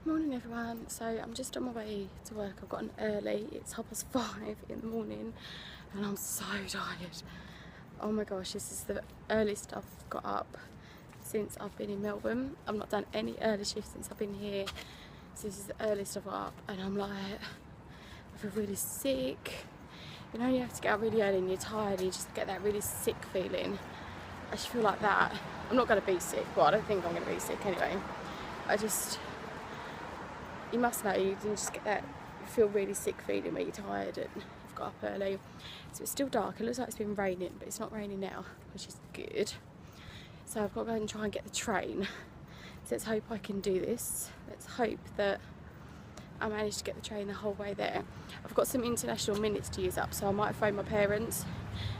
Morning everyone, so I'm just on my way to work. I've got an early, it's 5:30 in the morning and I'm so tired. Oh my gosh, this is the earliest I've got up since I've been in Melbourne. I've not done any early shifts since I've been here, so this is the earliest I've got up and I'm like, I feel really sick. You know, you have to get up really early and you're tired and you just get that really sick feeling. I just feel like that. I'm not going to be sick, well I don't think I'm going to be sick anyway. You must know, you can just get that, you feel really sick feeling where you're tired and you've got up early. So it's still dark, it looks like it's been raining, but it's not raining now, which is good. So I've got to go and try and get the train. So let's hope I can do this. Let's hope that I manage to get the train the whole way there. I've got some international minutes to use up, so I might phone my parents.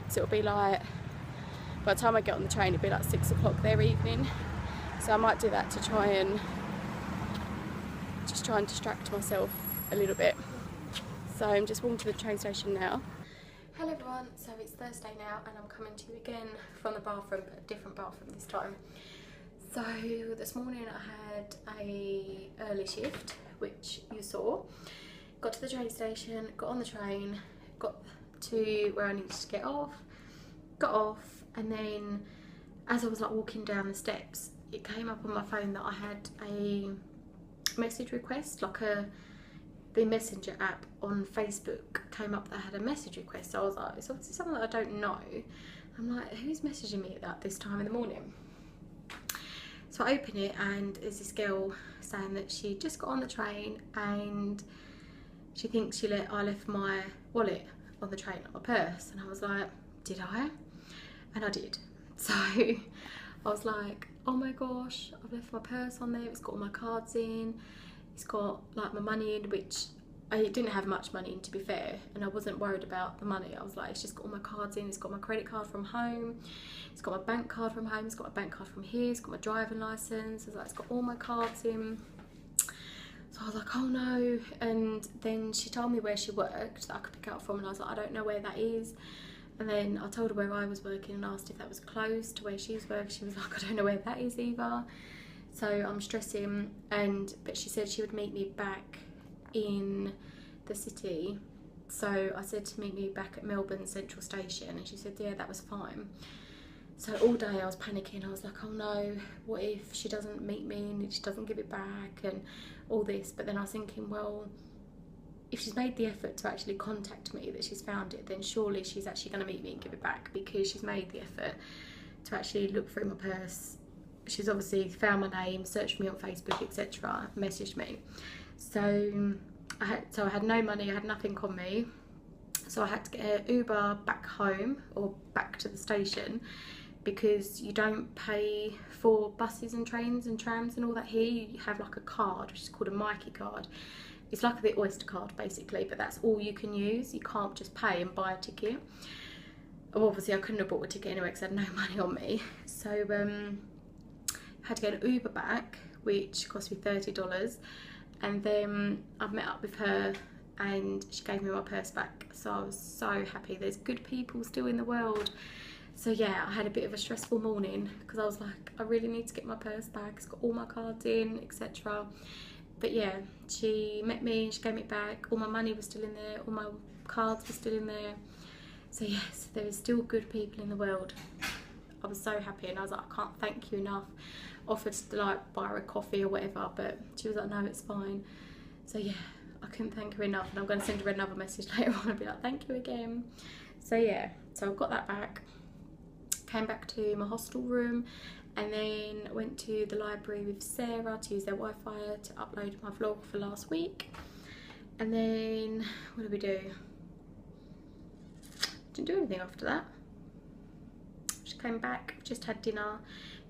So it'll be like, by the time I get on the train, it'll be like 6 o'clock their evening. So I might do that to try and distract myself a little bit. So I'm just walking to the train station now. Hello everyone, so it's Thursday now and I'm coming to you again from the bathroom, but a different bathroom this time. So this morning I had a early shift, which you saw. Got to the train station, got on the train, got to where I needed to get off, got off, and then as I was like walking down the steps, it came up on my phone that I had a message request, like the messenger app on Facebook came up that had a message request. So I was like, it's obviously someone that I don't know. I'm like, who's messaging me at this time in the morning? So I open it and there's this girl saying that she just got on the train and she thinks I left my wallet on the train, my purse. And I was like, did I? And I did. So I was like, oh my gosh, I've left my purse on there, it's got all my cards in, it's got like my money in, which I didn't have much money in, to be fair, and I wasn't worried about the money. I was like, it's just got all my cards in, it's got my credit card from home, it's got my bank card from home, it's got my bank card from here, it's got my driving licence. I was like, it's got all my cards in. So I was like, oh no. And then she told me where she worked that I could pick it up from, and I was like, I don't know where that is. And then I told her where I was working and asked if that was close to where she's working. She was like, I don't know where that is either. So I'm stressing, but she said she would meet me back in the city. So I said to meet me back at Melbourne Central Station, and she said, yeah, that was fine. So all day I was panicking. I was like, oh no, what if she doesn't meet me and she doesn't give it back and all this. But then I was thinking, well, if she's made the effort to actually contact me that she's found it, then surely she's actually going to meet me and give it back, because she's made the effort to actually look through my purse. She's obviously found my name, searched me on Facebook, etc., messaged me. So I had no money, I had nothing on me, so I had to get an Uber back home or back to the station, because you don't pay for buses and trains and trams and all that here. You have like a card which is called a Mikey card. It's like the Oyster card basically, but that's all you can use. You can't just pay and buy a ticket. Well, obviously I couldn't have bought a ticket anyway because I had no money on me. So I had to get an Uber back, which cost me $30. And then I met up with her and she gave me my purse back. So I was so happy. There's good people still in the world. So yeah, I had a bit of a stressful morning because I was like, I really need to get my purse back. It's got all my cards in, etc. But yeah, she met me, she gave me it back, all my money was still in there, all my cards were still in there. So yes, there is still good people in the world. I was so happy and I was like, I can't thank you enough. Offered to like buy her a coffee or whatever, but she was like, no, it's fine. So yeah, I couldn't thank her enough, and I'm going to send her another message later on and be like, thank you again. So yeah, so I've got that back. Came back to my hostel room and then went to the library with Sarah to use their Wi-Fi to upload my vlog for last week. And then what did we do? Didn't do anything after that. Just came back, just had dinner,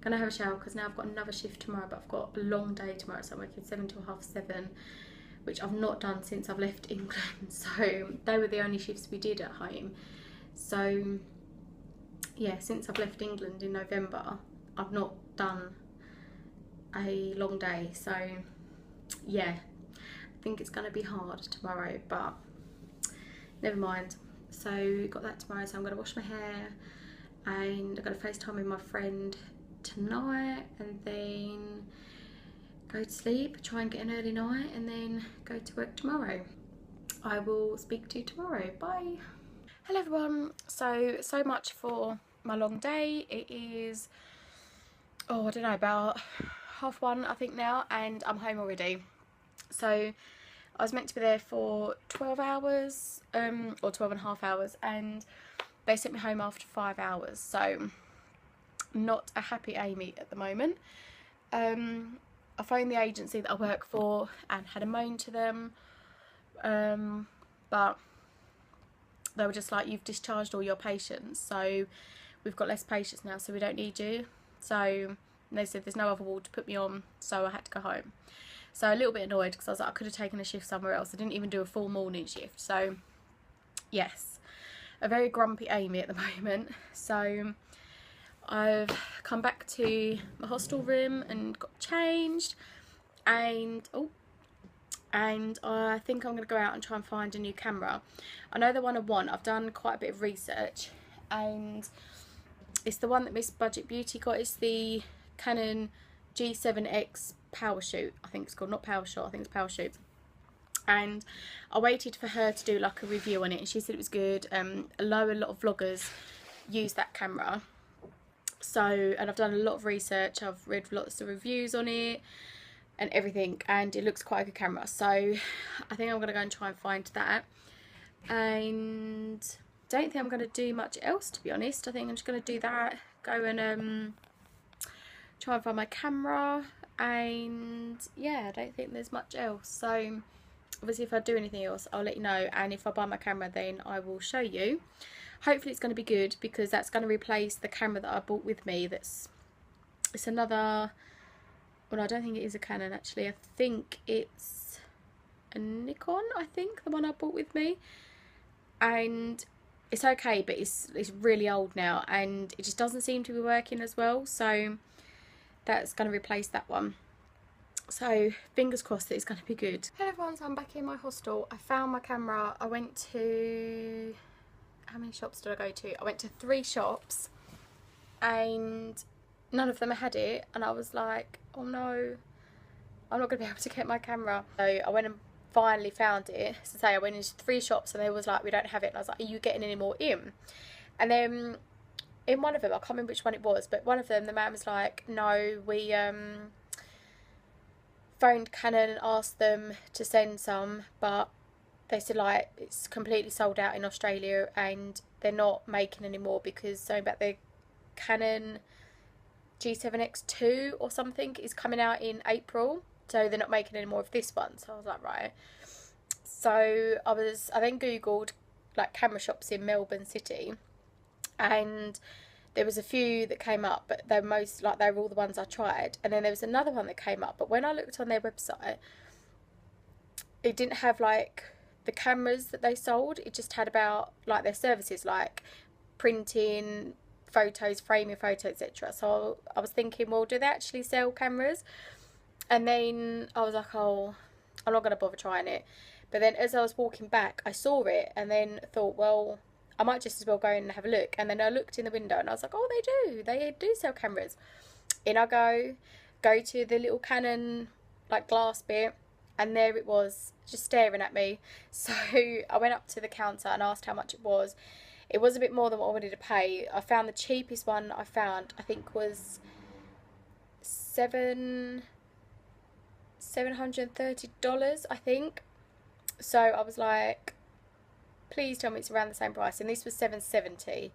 gonna have a shower because now I've got another shift tomorrow, but I've got a long day tomorrow, so I'm working 7 till 7:30, which I've not done since I've left England. So they were the only shifts we did at home. So yeah, since I've left England in November, I've not done a long day. So yeah, I think it's going to be hard tomorrow, but never mind. So got that tomorrow, so I'm going to wash my hair and I've got a FaceTime with my friend tonight, and then go to sleep, try and get an early night, and then go to work tomorrow. I will speak to you tomorrow. Bye. Hello everyone. So much for my long day. It is, oh, I don't know, about 1:30 I think now, and I'm home already. So I was meant to be there for 12 hours, or 12.5 hours, and they sent me home after 5 hours. So not a happy Amy at the moment. I phoned the agency that I work for and had a moan to them, but they were just like, you've discharged all your patients, so we've got less patients now, so we don't need you. So they said there's no other ward to put me on, so I had to go home. So a little bit annoyed because I was like, I could have taken a shift somewhere else. I didn't even do a full morning shift. So yes, a very grumpy Amy at the moment. So I've come back to my hostel room and got changed, and I think I'm going to go out and try and find a new camera. I know the one I want. I've done quite a bit of research, and it's the one that Miss Budget Beauty got. It's the Canon G7X Power Shoot, I think it's called, not Power Shot, I think it's Power Shoot. And I waited for her to do like a review on it, and she said it was good. A lot of vloggers use that camera. So, and I've done a lot of research, I've read lots of reviews on it and everything, and it looks quite a good camera. So I think I'm going to go and try and find that, and don't think I'm going to do much else, to be honest. I think I'm just going to do that, go and try and find my camera, and yeah, I don't think there's much else. So obviously if I do anything else I'll let you know, and if I buy my camera then I will show you. Hopefully it's going to be good, because that's going to replace the camera that I bought with me. It's another, well, I don't think it is a Canon actually. I think it's a Nikon, I think, the one I bought with me. And it's okay, but it's really old now, and it just doesn't seem to be working as well. So that's going to replace that one. So fingers crossed that it's going to be good. Hello everyone, so I'm back in my hostel. I found my camera. I went to, how many shops did I go to? I went to 3 shops and none of them had it, and I was like, oh no, I'm not going to be able to get my camera. So I went and finally found it. So say I went into 3 shops and they was like, we don't have it, and I was like, are you getting any more in? And then in one of them, I can't remember which one it was, but one of them, the man was like, no, we phoned Canon and asked them to send some, but they said like it's completely sold out in Australia and they're not making any more, because something about the Canon G7X2 or something is coming out in April, so they're not making any more of this one. So I was like, right. So I then googled like camera shops in Melbourne city, and there was a few that came up, but they were all the ones I tried. And then there was another one that came up, but when I looked on their website, it didn't have like the cameras that they sold. It just had about like their services, like printing photos, framing photos, etc. So I was thinking, well, do they actually sell cameras? And then I was like, oh, I'm not going to bother trying it. But then as I was walking back, I saw it and then thought, well, I might just as well go in and have a look. And then I looked in the window and I was like, oh, they do sell cameras. In I go to the little Canon like glass bit, and there it was, just staring at me. So I went up to the counter and asked how much it was. It was a bit more than what I wanted to pay. I found the cheapest one I found, I think was $730, I think. So I was like, please tell me it's around the same price. And this was $770.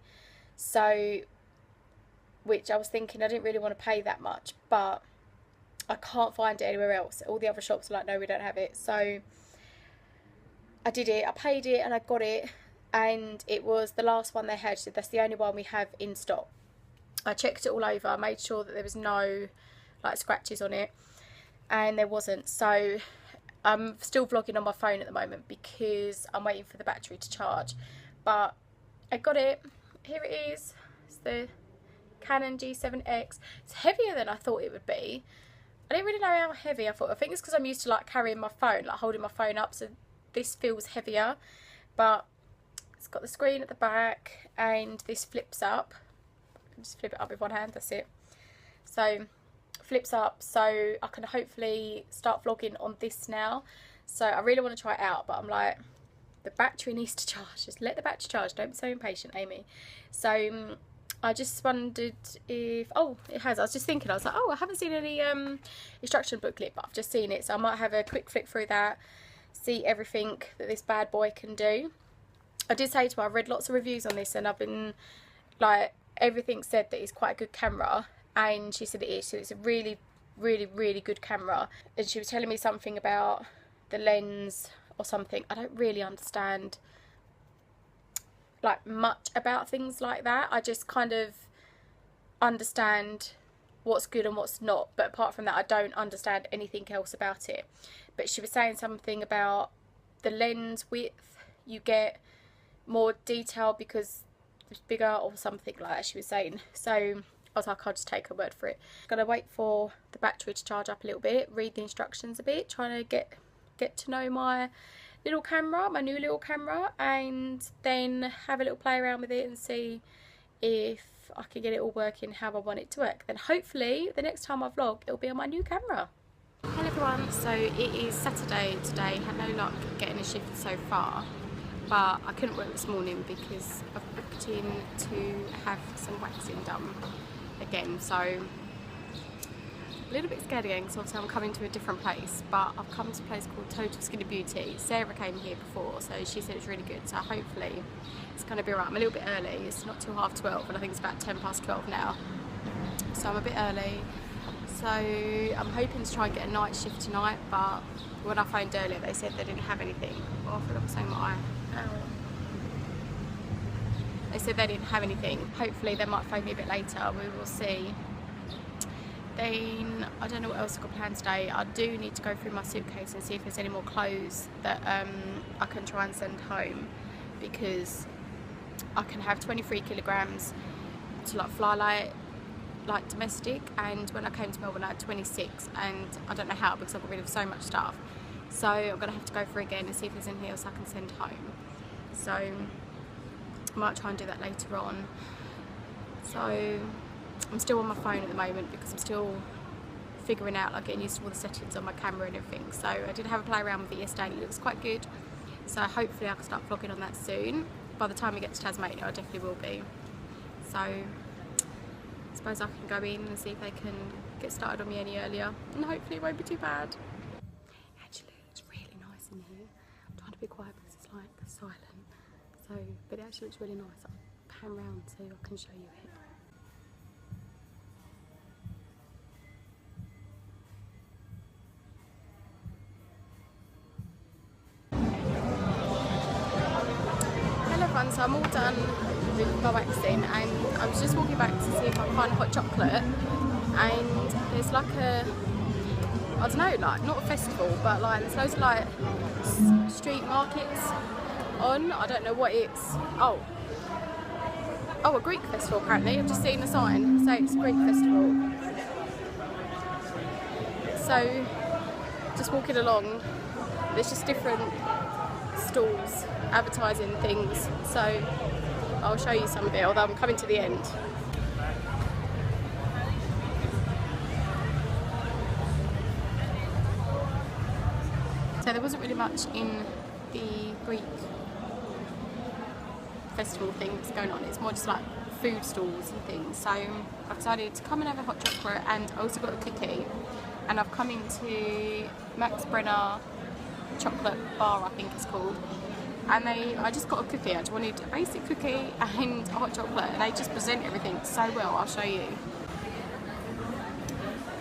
So, which I was thinking I didn't really want to pay that much, but I can't find it anywhere else. All the other shops are like, no, we don't have it. So I did it, I paid it, and I got it, and it was the last one they had. So that's the only one we have in stock. I checked it all over, I made sure that there was no like scratches on it, and there wasn't. So I'm still vlogging on my phone at the moment because I'm waiting for the battery to charge, but I got it. Here it is. It's the Canon G7X. It's heavier than I thought it would be. I didn't really know how heavy. I think it's because I'm used to like carrying my phone, like holding my phone up, so this feels heavier. But it's got the screen at the back, and this flips up. I can just flip it up with one hand, that's it. So flips up, so I can hopefully start vlogging on this now. So I really want to try it out, but I'm like, the battery needs to charge. Just let the battery charge. Don't be so impatient, Amy. So I just wondered if, oh, it has. I was just thinking, I was like, oh, I haven't seen any instruction booklet, but I've just seen it. So I might have a quick flick through that, see everything that this bad boy can do. I did say to her, I've read lots of reviews on this, and I've been, like, everything said that it's quite a good camera. And she said it is. So it's a really, really, really good camera. And she was telling me something about the lens or something. I don't really understand like much about things like that. I just kind of understand what's good and what's not, but apart from that I don't understand anything else about it. But she was saying something about the lens width, you get more detail because it's bigger or something like that, she was saying. So I was like, I'll just take her word for it. Gotta wait for the battery to charge up a little bit, read the instructions a bit, trying to get to know my little camera, my new little camera, and then have a little play around with it and see if I can get it all working how I want it to work. Then hopefully the next time I vlog it'll be on my new camera. Hello everyone, so it is Saturday today. Had no luck getting a shift so far, but I couldn't work this morning because I've booked in to have some waxing done again. So a little bit scared again because obviously I'm coming to a different place, but I've come to a place called Total Skinny Beauty. Sarah came here before, so she said it's really good, so hopefully it's going to be alright. I'm a little bit early, it's not till 12:30 and I think it's about 12:10 now, so I'm a bit early. So I'm hoping to try and get a night shift tonight, but when I phoned earlier they said they didn't have anything. Oh, I forgot to say my eye. They said they didn't have anything. Hopefully they might phone me a bit later, we will see. Then I don't know what else I've got planned today. I do need to go through my suitcase and see if there's any more clothes that I can try and send home, because I can have 23 kilograms to like fly like domestic, and when I came to Melbourne I had 26, and I don't know how because I got rid of so much stuff. So I'm gonna have to go through again and see if there's anything else I can send home. So I might try and do that later on. So I'm still on my phone at the moment because I'm still figuring out, like, getting used to all the settings on my camera and everything. So I did have a play around with it yesterday and it looks quite good. So hopefully I can start vlogging on that soon. By the time we get to Tasmania I definitely will be. So I suppose I can go in and see if they can get started on me any earlier, and hopefully it won't be too bad. Actually it's really nice in here. I'm trying to be quiet because it's like silent. So, but it actually looks really nice. I'll pan round so I can show you it. So I'm all done with my waxing, and I was just walking back to see if I can find hot chocolate, and there's like a, I don't know, like not a festival, but like there's loads of like street markets on. I don't know what it's, oh a Greek festival apparently. I've just seen the sign say it's a Greek festival. So just walking along, there's just different stalls advertising things, so I'll show you some of it, although I'm coming to the end. So there wasn't really much in the Greek festival thing that's going on. It's more just like food stalls and things. So I've decided to come and have a hot chocolate, and I also got a cookie, and I've come into Max Brenner chocolate bar, I think it's called, and I just got a cookie. I just wanted a basic cookie and a hot chocolate, and they just present everything so well. I'll show you.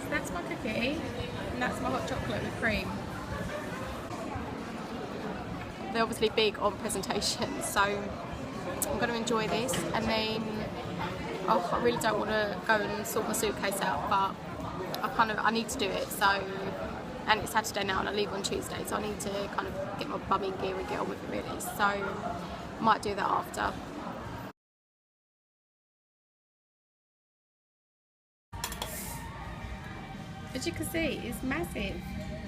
So that's my cookie and that's my hot chocolate with cream. They're obviously big on presentation, so I'm going to enjoy this, and then I really don't want to go and sort my suitcase out, but I need to do it. So, and it's Saturday now and I leave on Tuesday, so I need to kind of get my bum in gear and get on with it really. So I might do that after. As you can see, it's massive.